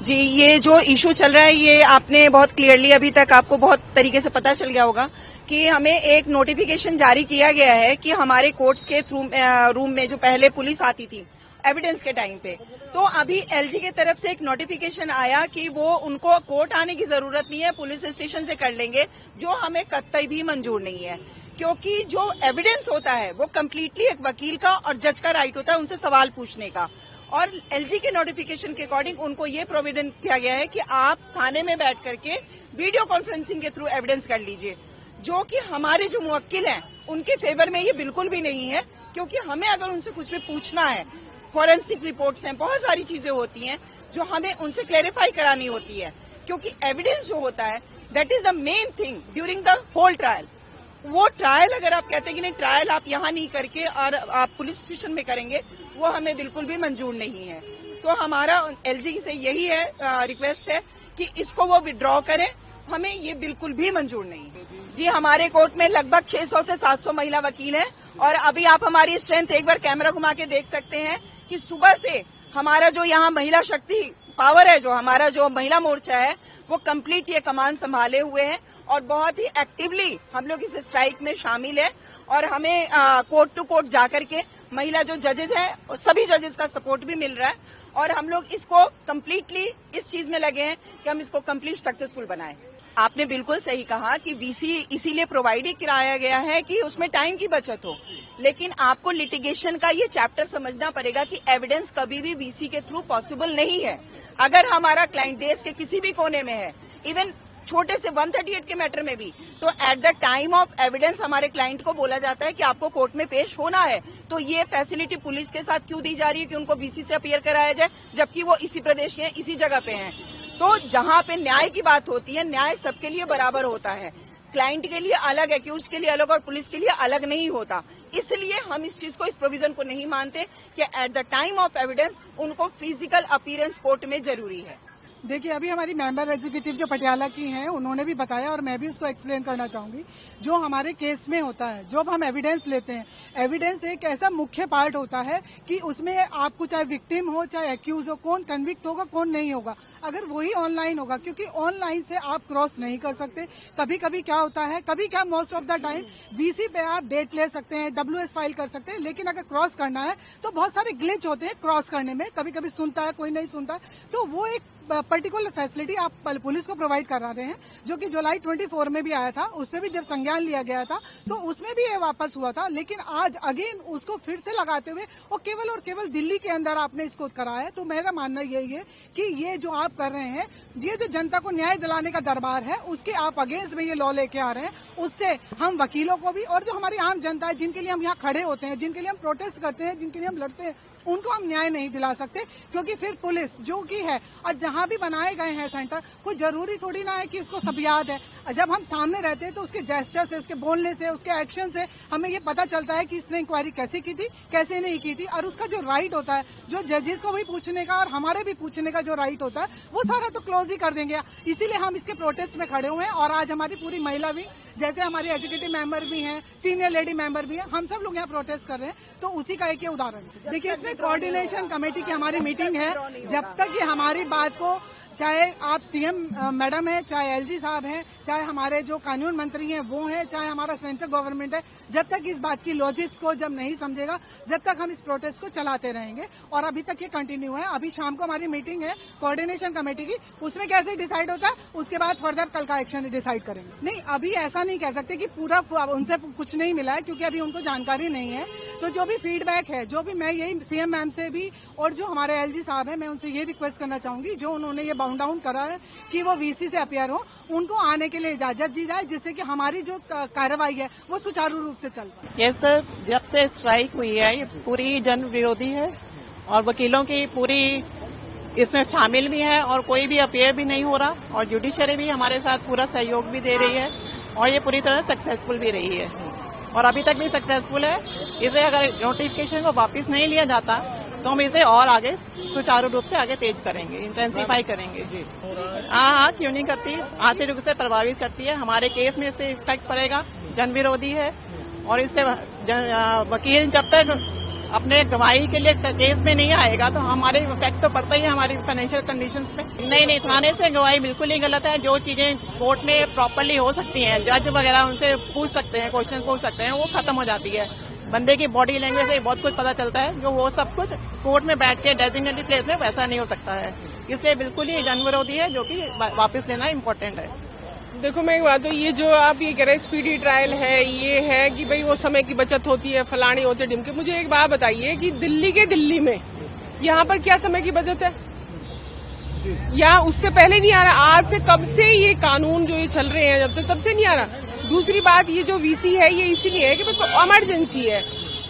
जी, ये जो इशू चल रहा है ये आपने बहुत क्लियरली अभी तक आपको बहुत तरीके से पता चल गया होगा कि हमें एक नोटिफिकेशन जारी किया गया है कि हमारे कोर्ट्स के रूम में जो पहले पुलिस आती थी एविडेंस के टाइम पे, तो अभी एलजी की तरफ से एक नोटिफिकेशन आया कि वो उनको कोर्ट आने की जरूरत नहीं है, पुलिस स्टेशन से कर लेंगे, जो हमें कतई भी मंजूर नहीं है। क्योंकि जो एविडेंस होता है वो कम्प्लीटली एक वकील का और जज का राइट होता है उनसे सवाल पूछने का, और एलजी के नोटिफिकेशन के अकॉर्डिंग उनको ये प्रोविडेंट किया गया है कि आप थाने में बैठ करके वीडियो कॉन्फ्रेंसिंग के थ्रू एविडेंस कर लीजिए, जो कि हमारे जो मुवक्किल हैं उनके फेवर में ये बिल्कुल भी नहीं है। क्योंकि हमें अगर उनसे कुछ भी पूछना है, फॉरेंसिक रिपोर्ट्स हैं, बहुत सारी चीजें होती हैं जो हमें उनसे क्लेरिफाई करानी होती है, क्योंकि एविडेंस जो होता है that is the main thing during the whole trial. वो ट्रायल अगर आप कहते हैं कि नहीं ट्रायल आप यहाँ नहीं करके और आप पुलिस स्टेशन में करेंगे, वो हमें बिल्कुल भी मंजूर नहीं है। तो हमारा एलजी से यही है रिक्वेस्ट है कि इसको वो विड्रॉ करें, हमें ये बिल्कुल भी मंजूर नहीं है। जी, हमारे कोर्ट में लगभग 600 से 700 महिला वकील हैं, और अभी आप हमारी स्ट्रेंथ एक बार कैमरा घुमा के देख सकते हैं कि सुबह से हमारा जो यहाँ महिला शक्ति पावर है, जो हमारा जो महिला मोर्चा है, वो कंप्लीट ये कमान संभाले हुए हैं और बहुत ही एक्टिवली हम लोग इस स्ट्राइक में शामिल है। और हमें कोर्ट टू कोर्ट जाकर के महिला जो जजेस हैं सभी जजेस का सपोर्ट भी मिल रहा है, और हम लोग इसको कम्प्लीटली इस चीज में लगे हैं कि हम इसको कम्प्लीट सक्सेसफुल बनाएं। आपने बिल्कुल सही कहा कि वीसी इसीलिए प्रोवाइड ही कराया गया है कि उसमें टाइम की बचत हो, लेकिन आपको लिटिगेशन का ये चैप्टर समझना पड़ेगा कि एविडेंस कभी भी वीसी के थ्रू पॉसिबल नहीं है। अगर हमारा क्लाइंट देश के किसी भी कोने में है, इवन छोटे से 138 के मैटर में भी, तो at the time of evidence हमारे क्लाइंट को बोला जाता है कि आपको कोर्ट में पेश होना है। तो ये फैसिलिटी पुलिस के साथ क्यों दी जा रही है कि उनको वीसी से अपीयर कराया जाए, जबकि वो इसी प्रदेश के हैं, इसी जगह पे हैं। तो जहां पे न्याय की बात होती है, न्याय सबके लिए बराबर होता है, क्लाइंट के लिए अलग, एक्यूज के लिए अलग और पुलिस के लिए अलग नहीं होता। इसलिए हम इस चीज को, इस प्रोविजन को नहीं मानते कि at the time of evidence उनको फिजिकल अपीयरेंस कोर्ट में जरूरी है। देखिए, अभी हमारी मेंबर एग्जीक्यूटिव जो पटियाला की हैं, उन्होंने भी बताया और मैं भी उसको एक्सप्लेन करना चाहूंगी। जो हमारे केस में होता है, जब हम एविडेंस लेते हैं, एविडेंस एक ऐसा मुख्य पार्ट होता है कि उसमें आपको चाहे विक्टिम हो चाहे एक्यूज हो, कौन कन्विक्ट होगा कौन नहीं होगा, अगर वही ऑनलाइन होगा, क्योंकि ऑनलाइन से आप क्रॉस नहीं कर सकते। कभी कभी क्या होता है, कभी क्या most of the time VC पे आप डेट ले सकते हैं, डब्ल्यूएस फाइल कर सकते हैं, लेकिन अगर क्रॉस करना है तो बहुत सारे ग्लिच होते हैं क्रॉस करने में, कभी कभी सुनता है कोई नहीं सुनता, तो वो एक पर्टिकुलर फैसिलिटी आप पुलिस को प्रोवाइड करा रहे हैं, जो कि जुलाई 24 में भी आया था, उसमें भी जब संज्ञान लिया गया था तो उसमें भी ये वापस हुआ था, लेकिन आज अगेन उसको फिर से लगाते हुए और केवल दिल्ली के अंदर आपने इसको कराया है। तो मेरा मानना यही है कि ये जो आप कर रहे हैं, ये जो जनता को न्याय दिलाने का दरबार है, उसके आप अगेंस्ट में ये लॉ लेके आ रहे हैं, उससे हम वकीलों को भी और जो हमारी आम जनता है, जिनके लिए हम यहाँ खड़े होते हैं, जिनके लिए हम प्रोटेस्ट करते हैं, जिनके लिए हम लड़ते हैं, उनको हम न्याय नहीं दिला सकते। क्योंकि फिर पुलिस जो की है, और जहां भी बनाए गए हैं सेंटर, कोई जरूरी थोड़ी ना है कि उसको सब याद है। जब हम सामने रहते हैं तो उसके जेस्चर से, उसके बोलने से, उसके एक्शन से हमें ये पता चलता है कि इसने इंक्वायरी कैसे की थी, कैसे नहीं की थी, और उसका जो राइट होता है, जो जजेस को भी पूछने का और हमारे भी पूछने का जो राइट होता है, वो सारा तो क्लोज ही कर देंगे। इसीलिए हम इसके प्रोटेस्ट में खड़े हुए हैं, और आज हमारी पूरी महिला भी, जैसे हमारी एग्जीक्यूटिव मेंबर भी हैं, सीनियर लेडी मेंबर भी हैं, हम सब लोग यहाँ प्रोटेस्ट कर रहे हैं। तो उसी का एक ये उदाहरण है। देखिए, इसमें कोऑर्डिनेशन कमेटी की हमारी मीटिंग है, जब तक ये हमारी बात को, चाहे आप सीएम मैडम है, चाहे एलजी साहब हैं, चाहे हमारे जो कानून मंत्री हैं वो हैं, चाहे हमारा सेंट्रल गवर्नमेंट है, जब तक इस बात की लॉजिक्स को जब नहीं समझेगा, जब तक हम इस प्रोटेस्ट को चलाते रहेंगे। और अभी तक ये कंटिन्यू है। अभी शाम को हमारी मीटिंग है कोऑर्डिनेशन कमेटी की, उसमें कैसे डिसाइड होता है, उसके बाद फर्दर कल का एक्शन डिसाइड करेंगे। नहीं, अभी ऐसा नहीं कह सकते कि पूरा उनसे कुछ नहीं मिला है, क्योंकि अभी उनको जानकारी नहीं है। तो जो भी फीडबैक है, जो भी, मैं यही सीएम मैम से भी और जो हमारे एलजी साहब है, मैं उनसे ये रिक्वेस्ट करना चाहूंगी, जो उन्होंने ये बाउंड डाउन करा है कि वो वीसी से अपीयर हो, उनको आने के लिए इजाजत दी जाए, जिससे कि हमारी जो कार्रवाई है वो सुचारू रूप से चल पाए। यस सर, जब से स्ट्राइक हुई है ये पूरी जन विरोधी है, और वकीलों की पूरी इसमें शामिल भी है, और कोई भी अपीयर भी नहीं हो रहा, और जुडिशरी भी हमारे साथ पूरा सहयोग भी दे रही है, और ये पूरी तरह सक्सेसफुल भी रही है, और अभी तक भी सक्सेसफुल है। इसे अगर नोटिफिकेशन को वापस नहीं लिया जाता तो हम इसे और आगे सुचारू रूप से आगे तेज करेंगे, इंटेंसिफाई करेंगे। हाँ, क्यों नहीं करती, आर्थिक रूप से प्रभावित करती है। हमारे केस में इस पे इफेक्ट पड़ेगा, जन विरोधी है, और इससे वकील जब तक अपने गवाही के लिए केस में नहीं आएगा तो हमारे इफेक्ट तो पड़ता ही है हमारी फाइनेंशियल कंडीशंस पे। नहीं, थाने से गवाही बिल्कुल ही गलत है। जो चीजें कोर्ट में प्रॉपरली हो सकती हैं, जज वगैरह उनसे पूछ सकते हैं, क्वेश्चन पूछ सकते हैं, वो खत्म हो जाती है। बंदे की बॉडी लैंग्वेज से बहुत कुछ पता चलता है, जो वो सब कुछ कोर्ट में बैठ के डेजिग्नेटेड प्लेस में वैसा नहीं हो सकता है। इसलिए बिल्कुल ही जन विरोधी है, जो कि वापस लेना इम्पोर्टेंट है। देखो मैं एक बात तो ये जो आप ये कह रहे हैं स्पीडी ट्रायल है, ये है कि भाई वो समय की बचत होती है, फलाने होते ढिमके। मुझे एक बात बताइए कि दिल्ली में यहाँ पर क्या समय की बचत है? या उससे पहले नहीं आ रहा? आज से कब से ये कानून जो ये चल रहे हैं जब तब से नहीं आ रहा। दूसरी बात, ये जो वीसी है ये इसीलिए है कि भाई इमरजेंसी है,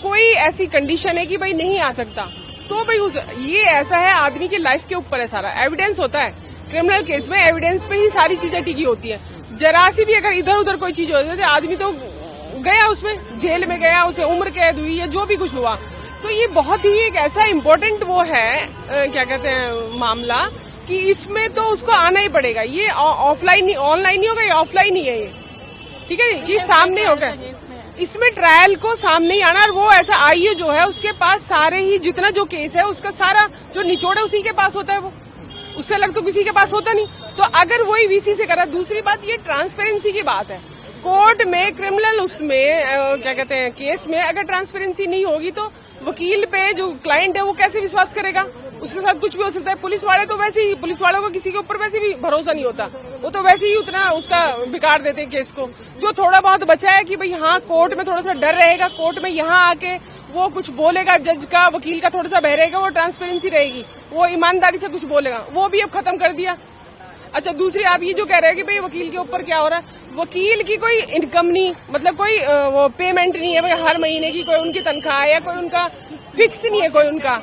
कोई ऐसी कंडीशन है कि भाई नहीं आ सकता, तो भाई ये ऐसा है, आदमी की लाइफ के ऊपर है सारा। एविडेंस होता है क्रिमिनल केस में, एविडेंस पे ही सारी चीजें टिकी होती है। जरा सी भी अगर इधर उधर कोई चीज होती है तो आदमी तो गया, उसमें जेल में गया, उसे उम्र कैद हुई या जो भी कुछ हुआ। तो ये बहुत ही एक ऐसा इम्पोर्टेंट वो है क्या कहते हैं मामला कि इसमें तो उसको आना ही पड़ेगा। ये ऑफलाइन ऑनलाइन नहीं होगा, ये ऑफलाइन ही है ये, ठीक है कि सामने होगा। इसमें ट्रायल को सामने ही आना, और वो ऐसा आईओ जो है उसके पास सारे ही जितना जो केस है उसका सारा जो निचोड़ है उसी के पास होता है, वो उससे अलग तो किसी के पास होता नहीं। तो अगर वही वीसी से करा। दूसरी बात, ये ट्रांसपेरेंसी की बात है। कोर्ट में क्रिमिनल उसमें क्या कहते हैं केस में अगर ट्रांसपेरेंसी नहीं होगी तो वकील पे जो क्लाइंट है वो कैसे विश्वास करेगा? उसके साथ कुछ भी हो सकता है। पुलिस वाले तो वैसे ही, पुलिस वालों को किसी के ऊपर वैसे भी भरोसा नहीं होता, वो तो वैसे ही उतना उसका बिगाड़ देते हैं केस को। जो थोड़ा बहुत बचा है कि भाई हाँ कोर्ट में थोड़ा सा डर रहेगा, कोर्ट में यहाँ आके वो कुछ बोलेगा, जज का वकील का थोड़ा सा बह रहेगा, वो ट्रांसपेरेंसी रहेगी, वो ईमानदारी से कुछ बोलेगा, वो भी अब खत्म कर दिया। अच्छा, दूसरी आप ये जो कह रहे हैं कि भाई वकील के ऊपर क्या हो रहा है, वकील की कोई इनकम नहीं, मतलब कोई वो पेमेंट नहीं है भाई हर महीने की, कोई उनकी तनख्वाह या कोई उनका फिक्स नहीं है, कोई उनका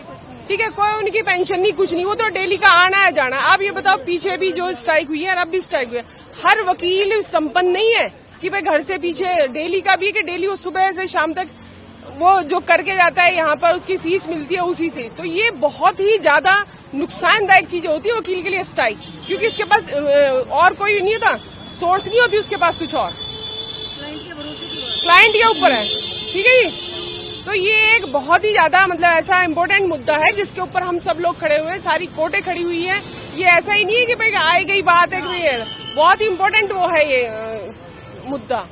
ठीक है, कोई उनकी पेंशन नहीं, कुछ नहीं, वो तो डेली का आना है जाना। आप ये बताओ, पीछे भी जो स्ट्राइक हुई है और अब भी स्ट्राइक हुई है, हर वकील संपन्न नहीं है कि भाई घर से पीछे डेली का भी कि डेली वो सुबह से शाम तक वो जो करके जाता है यहाँ पर उसकी फीस मिलती है उसी से। तो ये बहुत ही ज्यादा नुकसानदायक चीजें होती है वकील के लिए स्ट्राइक, क्योंकि इसके पास और कोई नहीं होता, सोर्स नहीं होती उसके पास कुछ और, क्लाइंट के ऊपर है, ठीक है जी। तो ये एक बहुत ही ज्यादा मतलब ऐसा इम्पोर्टेंट मुद्दा है जिसके ऊपर हम सब लोग खड़े हुए हैं, सारी कोर्टें खड़ी हुई है। ये ऐसा ही नहीं है कि भाई आई गई बात है, बहुत ही इम्पोर्टेंट वो है ये मुद्दा।